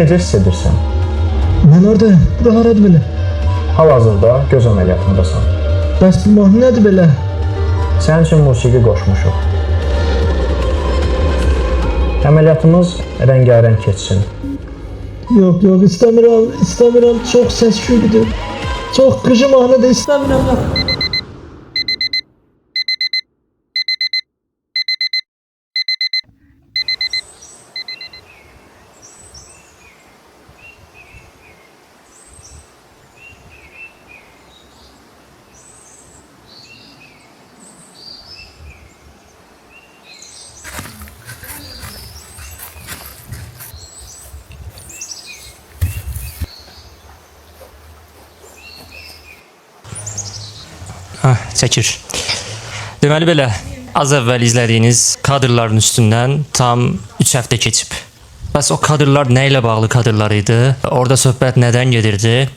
necə hiss edirsən? Mən oradayım. Bura haradır belə? Hal-hazırda göz əməliyyatındasan. Bəs bu mahnı nədir belə? Sənin üçün musiqi qoşmuşuq. Əməliyyatımız rəngarəng keçsin. Yok istəmirəm. Çox səs-küydür. Çox qıcı mahnıdır, istəmirəm. Çəkir. Deməli belə, az əvvəl izlədiyiniz kadrların üstündən tam 3 həftə keçib. Bəs o kadrlar nə ilə bağlı kadrlar idi? Orada söhbət nədən gedirdi?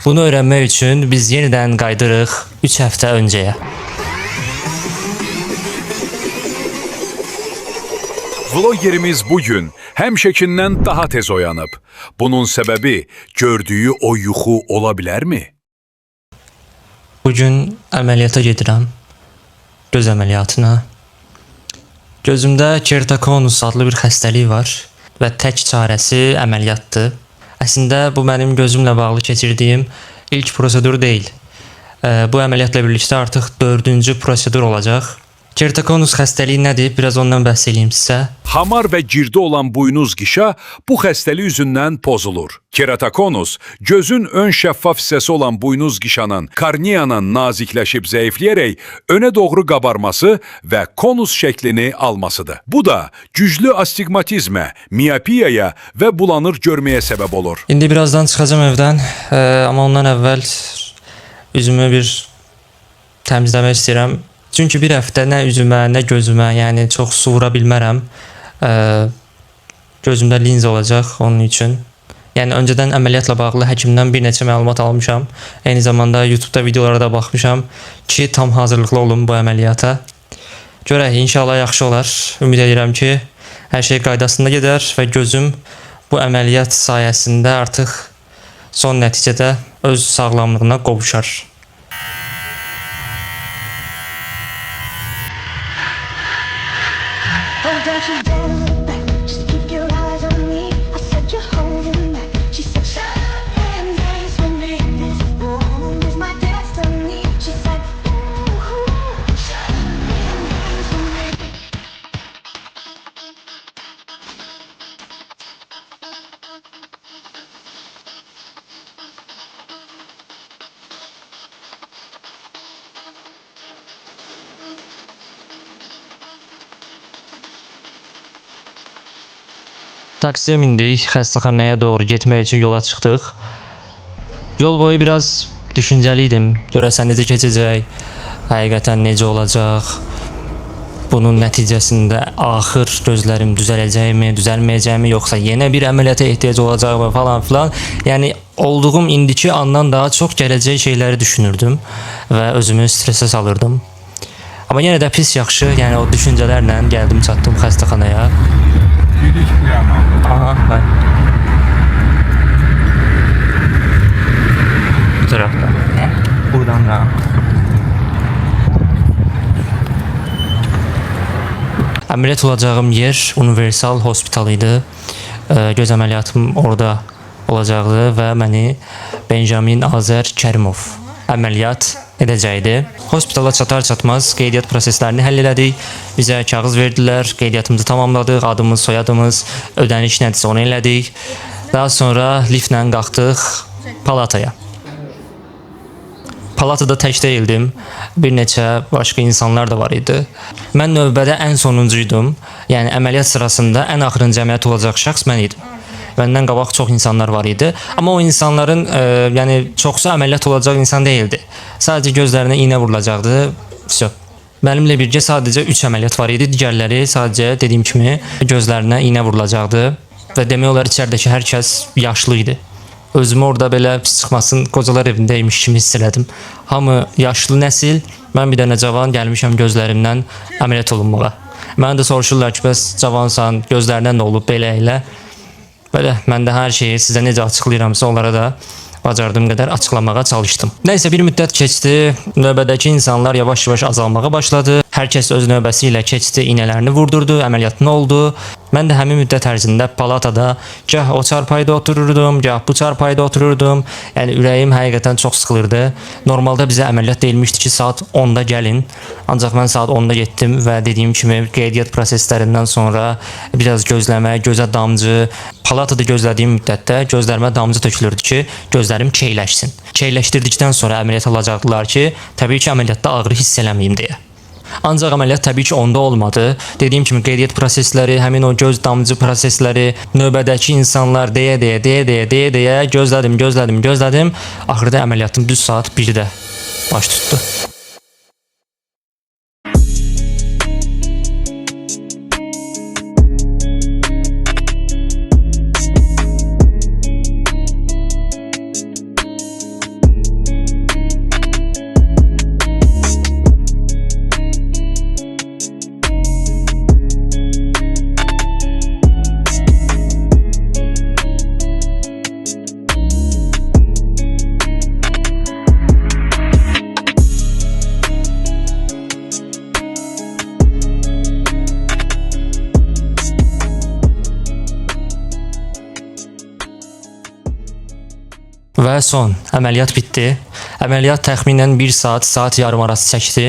Bunu öyrənmək üçün biz yenidən qaydırıq 3 həftə öncəyə. Vloggerimiz bugün həmişəkindən daha tez oyanıb. Bunun səbəbi gördüyü o yuxu ola bilərmi? Bugün əməliyyata gedirəm. Göz əməliyyatına. Gözümdə keratokonus adlı bir xəstəlik var və tək çarəsi əməliyyatdır. Əslində bu mənim gözümlə bağlı keçirdiyim ilk prosedur deyil. Bu əməliyyatla birlikdə artıq 4-cü prosedur olacaq. Keratokonus xəstəliyi nədir? Biraz ondan bəhs edeyim sizə. Hamar və girdə olan buynuz qişa bu xəstəlik üzündən pozulur. Keratokonus, gözün ön şəffaf hissəsi olan buynuz qişanın korneanın nazikləşib zəifləyərək önə doğru qabarması və konus şəklini almasıdır. Bu da güclü astigmatizmə, miopiyaya və bulanır görməyə səbəb olur. İndi birazdan çıxacağım evdən, amma ondan əvvəl üzümü bir təmizləmək istəyirəm. Çünki bir həftə nə üzümə, nə gözümə, yəni çox su vura bilmərəm. Gözümdə linza olacaq onun üçün. Yəni öncədən əməliyyatla bağlı həkimdən bir neçə məlumat almışam. Eyni zamanda YouTube'da videolara da baxmışam ki, tam hazırlıqlı olum bu əməliyyata. Görək, inşallah yaxşı olar. Ümid edirəm ki, hər şey qaydasında gedər və gözüm bu əməliyyat sayəsində artıq son nəticədə öz sağlamlığına qovuşar. Taksiyə mindik, xəstəxanaya doğru getmək üçün yola çıxdıq. Yol boyu biraz düşüncəli idim. Görəsən necə keçəcək, həqiqətən necə olacaq, bunun nəticəsində axır gözlərim düzələcəkmi, düzəlməyəcəkmi, yoxsa yenə bir əməliyyata ehtiyac olacaqmı falan filan. Yəni olduğum indiki andan daha çox gələcək şeyləri düşünürdüm və özümü stresə salırdım. Amma yenə də pis yaxşı, yəni o düşüncələrlə gəldim çatdım xəstəxanaya. Aha, ben. Bu taraftan. Buradan da. Əməliyyat olacağım yer Universal Hospital idi. Göz əməliyyatım orada olacaqdı və məni Benjamin Azer Kərimov əməliyyat edəcəkdi. Hospitala çatar-çatmaz qeydiyyat proseslərini həll elədik. Bizə kağız verdilər, qeydiyyatımızı tamamladıq, adımız, soyadımız, ödəniş nədirsə onu elədik. Daha sonra liftlə qalxdıq palataya. Palatada tək deyildim, bir neçə başqa insanlar da var idi. Mən növbədə ən sonuncuydum, yəni əməliyyat sırasında ən axırıncı əməliyyat olacaq şəxs mən idim. Məndən qabaq çox insanlar var idi. Amma o insanların yəni çoxsu əməliyyat olacaq insan deyildi. Sadəcə gözlərinə iynə vurulacaqdı. Vəsə. Mənimlə birgə sadəcə 3 əməliyyat var idi. Digərləri sadəcə dediyim kimi gözlərinə iynə vurulacaqdı və demək olar içəridəki hər kəs yaşlı idi. Özümü orada belə pis çıxmasın, qocalar evindəymiş kimi hiss elədim. Hamı yaşlı nəsil, mən bir dənə cavan gəlmişəm gözlərimdən əməliyyat olunmağa. Mənə də soruşurlar ki, bəs cavansan, gözlərindən nə olub belə elə. Belə mən də hər şeyi sizə necə açıqlayıramsa onlara da bacardığım qədər açıqlamağa çalışdım. Nəysə bir müddət keçdi. Növbədəki insanlar yavaş-yavaş azalmağa başladı. Hər kəs öz növbəsi ilə keçdi, iynələrini vurdurdu, əməliyyat nə oldu? Mən də həmin müddət ərzində palatada gah o çarpayda otururdum, gah bu çarpayda otururdum. Yəni ürəyim həqiqətən çox sıxılırdı. Normalda bizə əməliyyat deyilmişdi ki, saat 10-da gəlin. Ancaq mən saat 10-da getdim və dediyim kimi qeydiyyat proseslərindən sonra biraz gözləmə, gözə damcı, palatada gözlədiyim müddətdə gözlərimə damcı tökülürdü ki, gözlərim keyləşsin. Keyləşdirdikdən sonra əməliyyat alacaqdılar ki, təbii ki, əməliyyatda ağrı hiss eləməyim deyə. Ancaq əməliyyat təbii ki, onda olmadı. Dediyim kimi qeydiyyat prosesləri, həmin o göz damcı prosesləri, növbədəki insanlar deyə gözlədim. Axırda əməliyyatım düz saat 1-də baş tutdu. Və son, əməliyyat bitdi. Əməliyyat təxminən 1 saat yarım arası çəkdi.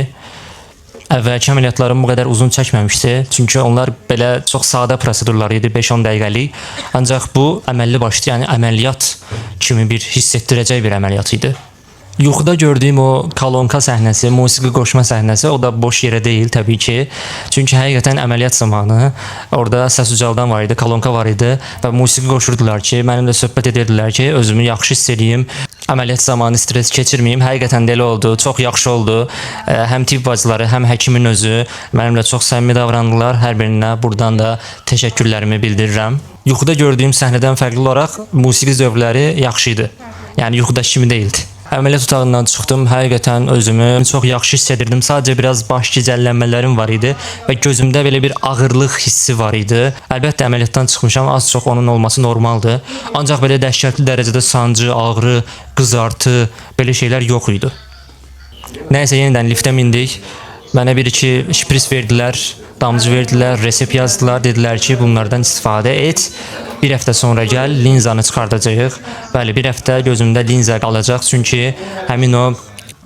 Əvvəlki əməliyyatlarım bu qədər uzun çəkməmişdi. Çünki onlar belə çox sadə prosedurlar idi, 5-10 dəqiqəlik. Ancaq bu əməlli başlı, yəni əməliyyat kimi bir hiss etdirəcək bir əməliyyat idi. Yuxuda gördüyüm o kolonka səhnəsi, musiqi qoşma səhnəsi o da boş yerə deyil təbii ki. Çünki həqiqətən əməliyyat zamanı orada səs ucaldan var idi, kolonka var idi və musiqi qoşurdular ki, mənimlə söhbət edirdilər ki, özümü yaxşı hiss edeyim, əməliyyat zamanı stres keçirməyim. Həqiqətən də elə oldu, çox yaxşı oldu. Həm tibb bacıları, həm həkimin özü mənimlə çox səmimi davrandılar. Hər birinə buradan da təşəkkürlərimi bildirirəm. Yuxuda gördüyüm səhnədən fərqli olaraq musiqi zövqləri yaxşı idi. Yəni yuxudakı kimi deyildi. Əməliyyat otağından çıxdım, həqiqətən özümü çox yaxşı hiss edirdim. Sadəcə biraz baş gicəllənmələrim var idi və gözümdə belə bir ağırlıq hissi var idi. Əlbəttə əməliyyatdan çıxmışam, az çox onun olması normaldır. Ancaq belə dəhşətli dərəcədə sancı, ağrı, qızartı, belə şeylər yox idi. Nəysə yenidən liftə mindik. Mənə bir-iki şpris verdilər, damcı verdilər, resept yazdılar, dedilər ki, bunlardan istifadə et. Bir həftə sonra gəl, linzanı çıxardacağıq. Bəli, bir həftə gözümdə linza qalacaq, çünki həmin o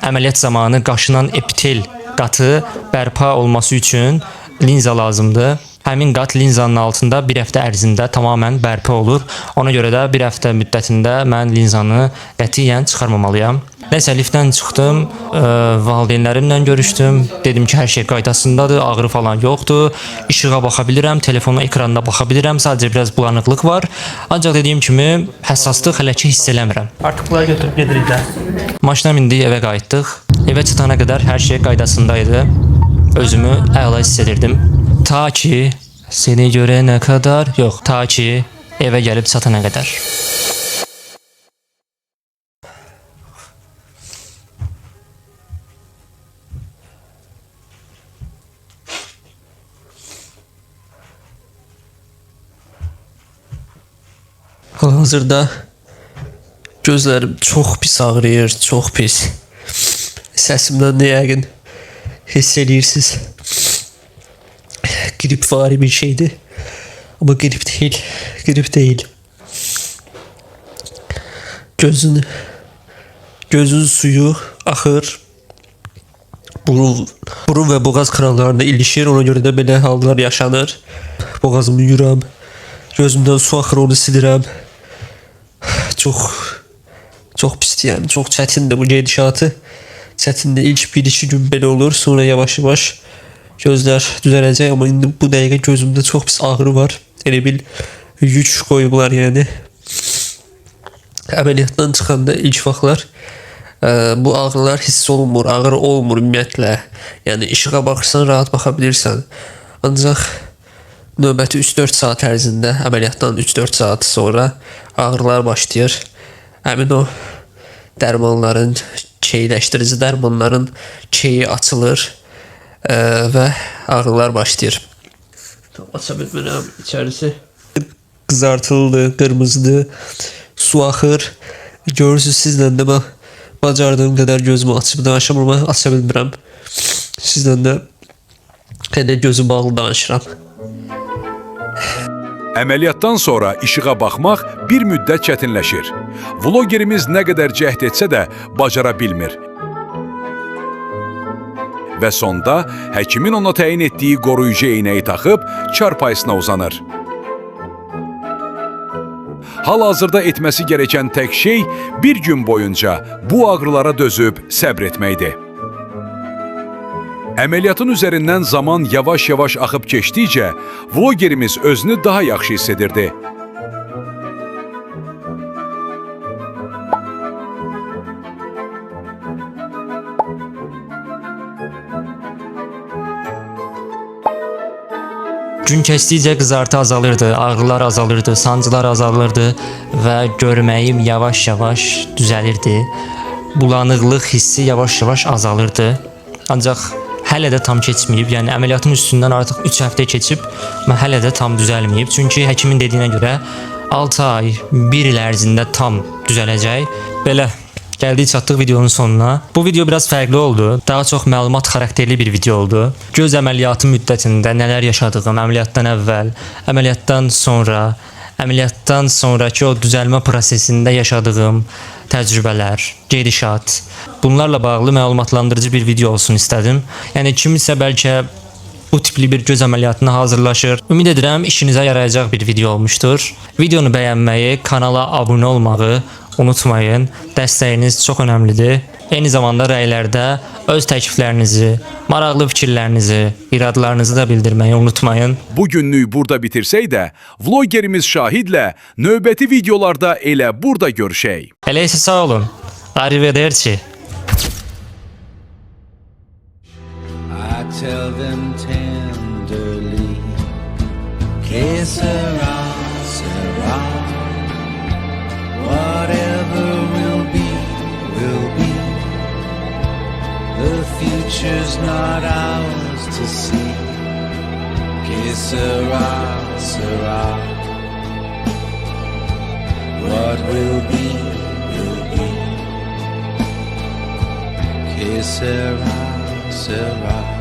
əməliyyat zamanı qaşınan epitel qatı bərpa olması üçün linza lazımdır. Həmin qat linzanın altında bir həftə ərzində tamamən bərpa olur. Ona görə də bir həftə müddətində mən linzanı qətiyyən çıxarmamalıyam. Nəysə, liftdən çıxdım, valideynlərimlə görüşdüm. Dedim ki, hər şey qaydasındadır, ağrı falan yoxdur. İşığa baxa bilirəm, telefona ekranına baxa bilirəm. Sadəcə biraz bulanıqlıq var. Ancaq dediyim kimi, həssaslıq hələ ki hiss eləmirəm. Artıq bunları götürüb gedirik də. Maşına mindik, evə qayıtdıq. Evə çatana qədər hər şey qaydasındaydı. Özümü əla hiss edirdim. Ta ki, seni görənə qədər, yox, ta ki, evə gəlib çatana qədər. Hal-hazırda gözlərim çox pis ağrıyır, çox pis. Səsimdən də yəqin hiss edirsiniz. Gripvari bir şeydi. Ama grip değil. Gözün suyu axır. Burun və boğaz kranlarına ilişir. Ona görə də belə hallar yaşanır. Boğazımı yuyuram. Gözümdən su axır, onu silirəm. Çox pisdir yəni. Çox çətindir bu gedişatı. Çətindir. İlk 1-2 gün belə olur. Sonra yavaş-yavaş gözlər düzələcək, amma indi bu dəqiqə gözümdə çox pis ağrı var. Elə bil yük qoyublar yəni. Əməliyyatdan çıxanda ilk vaxtlar bu ağrılar hiss olunmur, ağrı olmur ümumiyyətlə. Yəni işığa baxırsan, rahat baxa bilirsən. Ancaq növbəti 3-4 saat ərzində, əməliyyatdan 3-4 saat sonra ağrılar başlayır. Həmin o dərmanların, keyləşdirici dərmanların keyi açılır və ağrılar başlayır. Aça bilmirəm içərisi. qızartılıdır, qırmızıdır. Su axır. Görürsünüz sizlə də bax bacardığım qədər gözümü açıb danışıram, amma aça bilmirəm. Sizlə də elə gözüm bağlı danışıram. Əməliyyatdan sonra işığa baxmaq bir müddət çətinləşir. Vlogerimiz nə qədər cəhd etsə də bacara bilmir. Və sonda həkimin ona təyin etdiyi qoruyucu eynəyi taxıb çarpayısına uzanır. Hal-hazırda etməsi gerəkən tək şey bir gün boyunca bu ağrılara dözüb səbr etməkdir. Əməliyyatın üzərindən zaman yavaş-yavaş axıb keçdikcə vlogerimiz özünü daha yaxşı hiss edirdi. Gün keçdikcə qızartı azalırdı, ağrılar azalırdı, sancılar azalırdı və görməyim yavaş-yavaş düzəlirdi. Bulanıqlıq hissi yavaş-yavaş azalırdı. Ancaq hələ də tam keçməyib, yəni əməliyyatın üstündən artıq 3 həftə keçib, mən hələ də tam düzəlməyib. Çünki həkimin dediyinə görə 6 ay, 1 il ərzində tam düzələcək. Belə gəldik çatdıq videonun sonuna. Bu video biraz fərqli oldu. Daha çox məlumat xarakterli bir video oldu. Göz əməliyyatı müddətində nələr yaşadığım, əməliyyatdan əvvəl, əməliyyatdan sonraki o düzəlmə prosesində yaşadığım təcrübələr, gedişat, bunlarla bağlı məlumatlandırıcı bir video olsun istədim. Yəni kimisə bəlkə bu tipli bir göz əməliyyatına hazırlaşır. Ümid edirəm işinizə yarayacaq bir video olmuşdur. Videonu bəyənməyi, kanala abunə olmağı unutmayın. Dəstəyiniz çox önəmlidir. Eyni zamanda rəylərdə öz təkliflərinizi, maraqlı fikirlərinizi, iradlarınızı da bildirməyi unutmayın. Bu günlük burada bitirsək də, vlogerimiz Şahidlə növbəti videolarda elə burada görüşək. Elə isə sağ olun. Arrivederci. I tell them tenderly, que sera, sera. Whatever will be, will be. The future's not ours to see. Que sera, sera. What will be, will be. Que sera, sera.